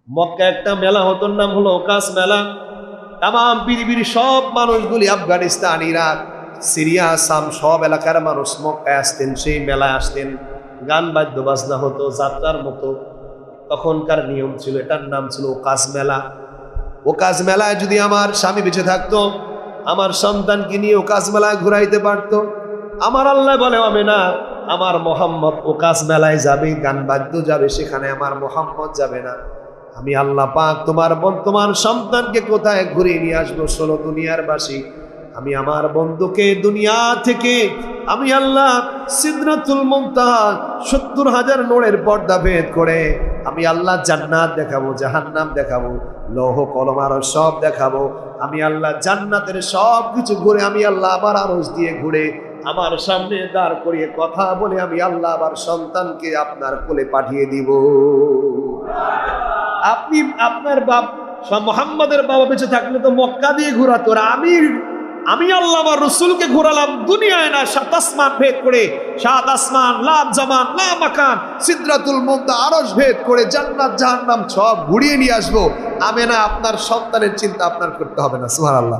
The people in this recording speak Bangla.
মক্কা একটা মেলা হতো, নাম হলো ওকাস মেলা। তাম পৃথিবীর সব মানুষগুলি, আফগানিস্তান, ইরাক, সিরিয়া, আসাম, সব এলাকার মানুষ মক্কায় আসতেন, সেই মেলায় আসতেন। গান বাদ্য বাজনা হতো যাত্রার মতো। তখনকার নিয়ম ছিল, এটার নাম ছিল ওকাস মেলা। ওকাস মেলায় যদি আমার স্বামী বেঁচে থাকতো, আমার সন্তানকে নিয়ে ওকাস মেলায় ঘুরাইতে পারতো। আমার আল্লাহ বলে হবে না, আমার মোহাম্মদ ওকাস মেলায় যাবে, গান বাদ্য যাবে, সেখানে আমার মোহাম্মদ যাবে না। আমি আল্লাহ পাক তোমার সন্তানকে কোথায় ঘুরিয়ে নিয়ে আসবো? 16 দুনিয়ার বাসী, আমি আমার বন্ধুকে দুনিয়া থেকে আমি আল্লাহ সিদরাতুল মুনতাহা 70,000 নূরের পর্দা ভেদ করে আমি আল্লাহ জান্নাত দেখাবো, জাহান্নাম দেখাবো, লৌহ কলম আরশ সব দেখাবো। আমি আল্লাহ জান্নাতের সব কিছু ঘুরে আমি আল্লাহ আবার আরশ দিয়ে ঘুরে আমার সামনে দাঁড় করিয়ে কথা বলে আমি আল্লাহ আবার সন্তানকে আপনার কোলে পাঠিয়ে দিব। আপনি আপনার বাপ মোহাম্মদের বাবা বেঁচে থাকলে তো মক্কা দিয়ে ঘোরাতো, আর আমি আল্লাহ আমার রসুলকে ঘোরালাম দুনিয়ায় না, 7 আসমান ভেদ করে, 7 আসমান, লাম জামান, লাম মাকান, সিদরাতুল মুনতাহা, আরশ ভেদ করে জান্নাত জাহান্নাম সব ঘুরিয়ে নিয়ে আসবো। আমেনা, আপনার সন্তানের চিন্তা আপনার করতে হবে না। সুবহানাল্লাহ।